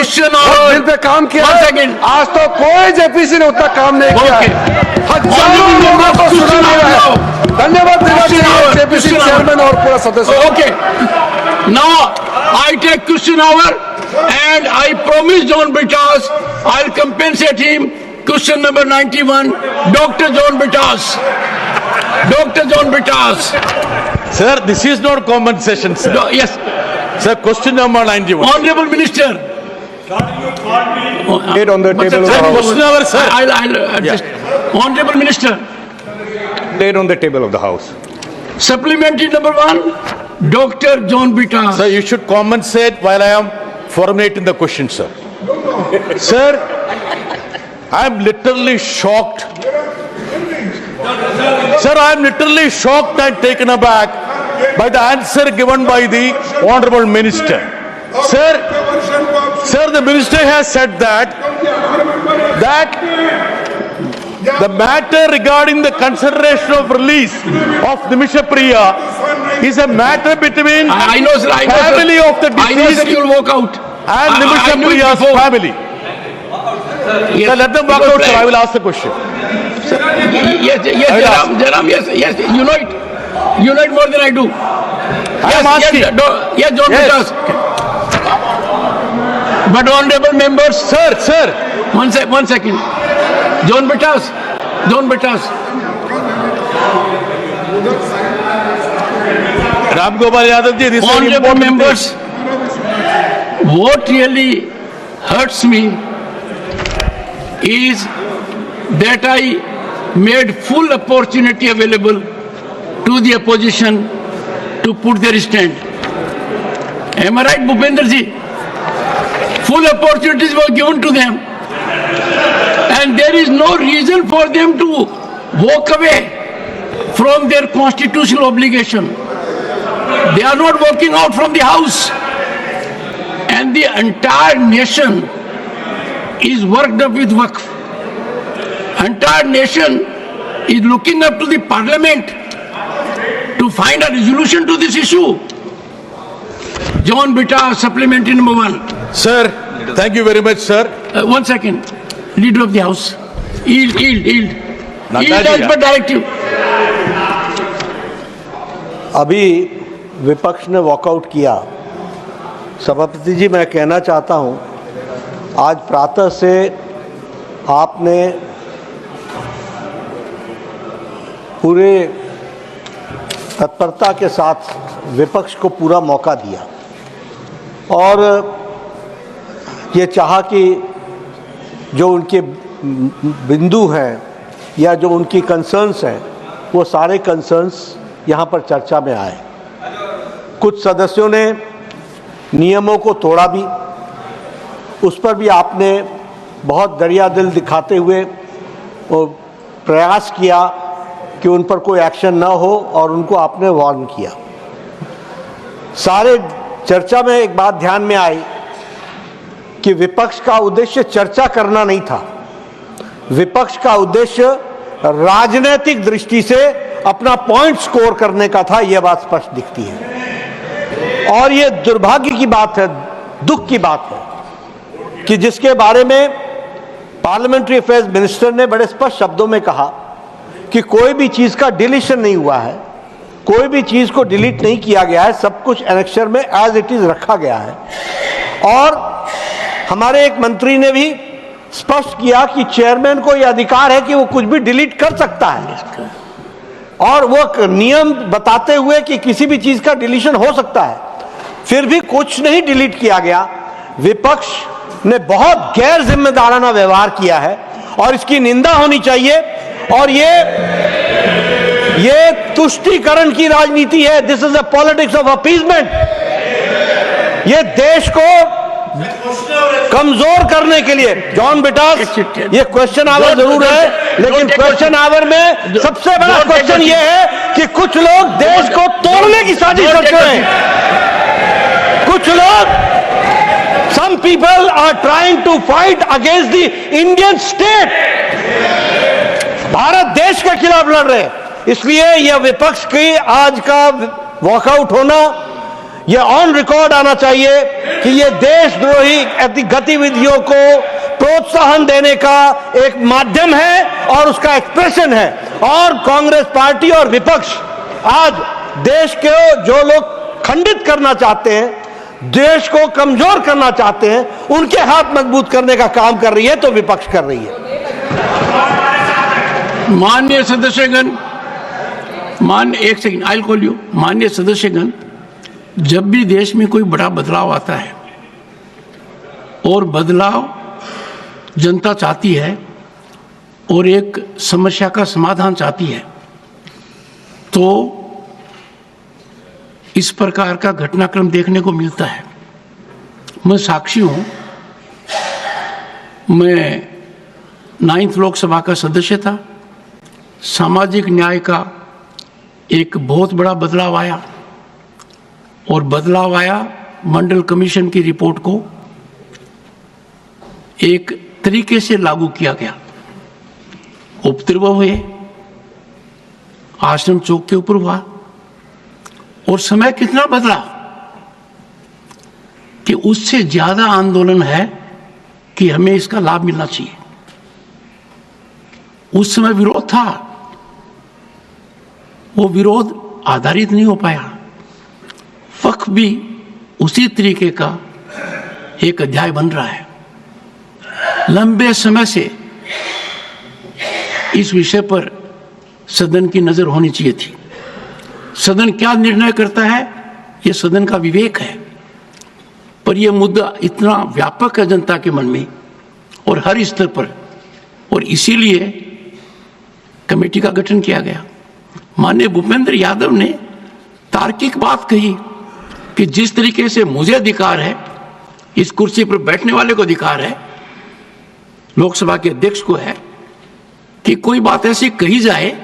Question bill pay काम किया है। आज तो कोई जेपीसी ने उतना काम नहीं किया है। हजारों लोगों को सुना दिया है। धन्यवाद देना चाहिए जेपीसी चेयरमैन और पूरा सदस्य। Okay. Now I take question hour and I promise John Britas I'll compensate him. Question number 91, Dr. John Britas. Dr. John Britas. Sir, this is not compensation, sir. Yes. Sir, question number 91. Honorable Minister. It on the table of the Sir, House. question hour, sir. I'll adjust. Honorable Minister. Laid on the table of the House. Supplementary number 1, Dr. John Britas. Sir, you should compensate while I am formulating the question, sir. Sir, I am literally shocked. Sir, I am literally shocked and taken aback by the answer given by the Honorable Minister. Sir, the Minister has said that the matter regarding the consideration of release of Nimisha Priya is a matter between I know, sir. family of the I know, sir. deceased You'll walk out. and Nimisha I knew it Priya's before. family. Yes. Sir, let them walk out, sir. I will ask the question. Yes, Jairam, yes, you know it. You know it more than I do. I am asking. Yes, John Yes. Britas. But honorable members, Sir. one second. John Britas. Ram Gopal Yadav ji, this is an Honorable important members, thing. what really hurts me is that I made full opportunity available to the opposition to put their stand. Am I right, Bhupender ji? Full opportunities were given to them. And there is no reason for them to walk away from their constitutional obligation. They are not walking out from the house. And the entire nation is worked up with Waqf. Entire nation is looking up to the parliament to find a resolution to this issue. John Britas, supplementary number 1. Sir, thank you very much, sir. 1 second. Leader of the House. Yield. Yield as per directive. अभी विपक्ष ने walkout किया। सभापति जी, मैं कहना चाहता हूं, आज प्रातः से आपने पूरे तत्परता के साथ विपक्ष को पूरा मौका दिया और ये चाहा कि जो उनके बिंदु हैं या जो उनकी कंसर्न्स हैं वो सारे कंसर्न्स यहाँ पर चर्चा में आए। कुछ सदस्यों ने नियमों को तोड़ा भी, उस पर भी आपने बहुत दरिया दिल दिखाते हुए वो प्रयास किया कि उन पर कोई एक्शन न हो और उनको आपने वार्न किया। सारे चर्चा में एक बात ध्यान में आई कि विपक्ष का उद्देश्य चर्चा करना नहीं था, विपक्ष का उद्देश्य राजनीतिक दृष्टि से अपना पॉइंट स्कोर करने का था। यह बात स्पष्ट दिखती है और यह दुर्भाग्य की बात है, दुख की बात है कि जिसके बारे में पार्लियामेंट्री अफेयर्स मिनिस्टर ने बड़े स्पष्ट शब्दों में कहा कि कोई भी चीज का डिलीशन नहीं हुआ है, कोई भी चीज को डिलीट नहीं किया गया है, सब कुछ एनेक्सर में एज इट इज रखा गया है। और हमारे एक मंत्री ने भी स्पष्ट किया कि चेयरमैन को यह अधिकार है कि वो कुछ भी डिलीट कर सकता है और वो नियम बताते हुए कि किसी भी चीज का डिलीशन हो सकता है, फिर भी कुछ नहीं डिलीट किया गया। विपक्ष ने बहुत गैर जिम्मेदाराना व्यवहार किया है और इसकी निंदा होनी चाहिए। और ये तुष्टीकरण की राजनीति है। This is a politics of appeasement. ये देश को कमजोर करने के लिए जॉन ब्रिटास, ये क्वेश्चन आवर जरूर है, लेकिन क्वेश्चन आवर में सबसे बड़ा क्वेश्चन ये है कि कुछ लोग देश को तोड़ने की साजिश करते हैं। कुछ लोग, some people are trying to fight against the Indian state। Bharat देश के खिलाफ लड़ रहे हैं। इसलिए यह विपक्ष की आज का वॉकआउट होना ये ऑन रिकॉर्ड आना चाहिए कि ये देशद्रोही गतिविधियों को प्रोत्साहन देने का एक माध्यम है और उसका एक्सप्रेशन है। और कांग्रेस पार्टी और विपक्ष आज देश के जो लोग खंडित करना चाहते हैं, देश को कमजोर करना चाहते हैं, उनके हाथ मजबूत करने का काम कर रही है, तो विपक्ष कर रही है। माननीय सदस्यगण, एक second, I will call you. माननीय सदस्यगण, जब भी देश में कोई बड़ा बदलाव आता है और बदलाव जनता चाहती है और एक समस्या का समाधान चाहती है, तो इस प्रकार का घटनाक्रम देखने को मिलता है। मैं साक्षी हूं। मैं 9th लोकसभा का सदस्य था। सामाजिक न्याय का एक बहुत बड़ा बदलाव आया और बदलाव आया मंडल कमीशन की रिपोर्ट को एक तरीके से लागू किया गया। उपद्रव हुए, आश्रम चौक के ऊपर हुआ, और समय कितना बदला कि उससे ज्यादा आंदोलन है कि हमें इसका लाभ मिलना चाहिए। उस समय विरोध था, वो विरोध आधारित नहीं हो पाया। वक्फ भी उसी तरीके का एक अध्याय बन रहा है। लंबे समय से इस विषय पर सदन की नजर होनी चाहिए थी। सदन क्या निर्णय करता है, यह सदन का विवेक है, पर यह मुद्दा इतना व्यापक है जनता के मन में और हर स्तर पर, और इसीलिए कमेटी का गठन किया गया। माननीय भूपेंद्र यादव ने तार्किक बात कही कि जिस तरीके से मुझे अधिकार है, इस कुर्सी पर बैठने वाले को अधिकार है, लोकसभा के अध्यक्ष को है, कि कोई बात ऐसी कही जाए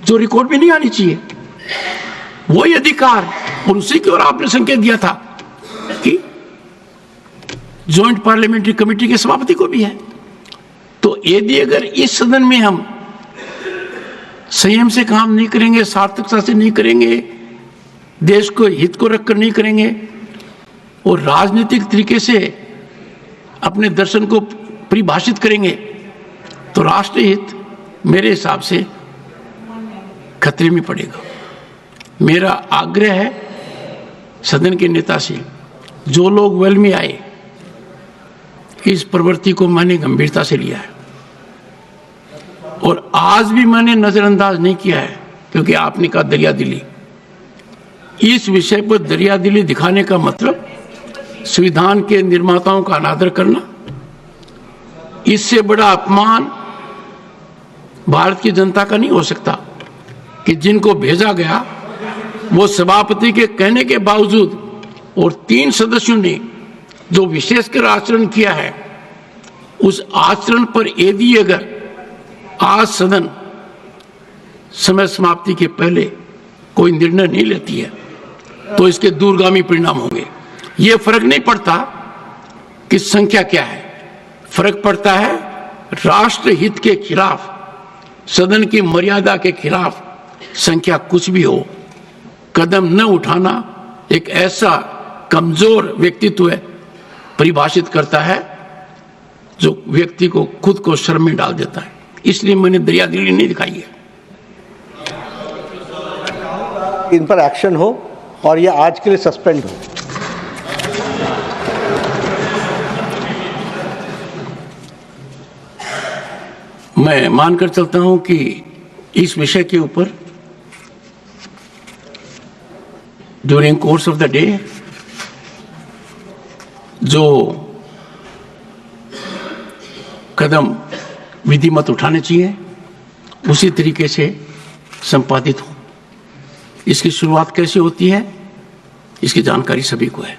जो रिकॉर्ड में नहीं आनी चाहिए। वही अधिकार, और उसी की ओर आपने संकेत दिया था कि जॉइंट पार्लियामेंट्री कमेटी के सभापति को भी है। तो यदि अगर इस सदन में हम संयम से काम नहीं करेंगे, सार्थकता से नहीं करेंगे, देश को हित को रखकर नहीं करेंगे और राजनीतिक तरीके से अपने दर्शन को परिभाषित करेंगे, तो राष्ट्रीय हित मेरे हिसाब से खतरे में पड़ेगा। मेरा आग्रह है सदन के नेता से, जो लोग वेल में आए, इस प्रवृत्ति को मैंने गंभीरता से लिया है और आज भी मैंने नजरअंदाज नहीं किया है, क्योंकि आपने कहा दरिया दिली। इस विषय पर दरिया दिली दिखाने का मतलब संविधान के निर्माताओं का अनादर करना। इससे बड़ा अपमान भारत की जनता का नहीं हो सकता कि जिनको भेजा गया वो सभापति के कहने के बावजूद और 3 सदस्यों ने जो विशेषकर आचरण किया है, उस आचरण पर यदि अगर आज सदन समय समाप्ति के पहले कोई निर्णय नहीं लेती है, तो इसके दूरगामी परिणाम होंगे। ये फर्क नहीं पड़ता कि संख्या क्या है, फर्क पड़ता है राष्ट्र हित के खिलाफ, सदन की मर्यादा के खिलाफ संख्या कुछ भी हो, कदम न उठाना एक ऐसा कमजोर व्यक्तित्व है, परिभाषित करता है, जो व्यक्ति को खुद को शर्म में डाल देता है। इसलिए मैंने दरियादिली नहीं दिखाई है। इन पर एक्शन हो और ये आज के लिए सस्पेंड हो। मैं मानकर चलता हूं कि इस विषय के ऊपर during course of the day जो कदम विधिमत उठाने चाहिए, उसी तरीके से संपादित हो। इसकी शुरुआत कैसे होती है, इसकी जानकारी सभी को है।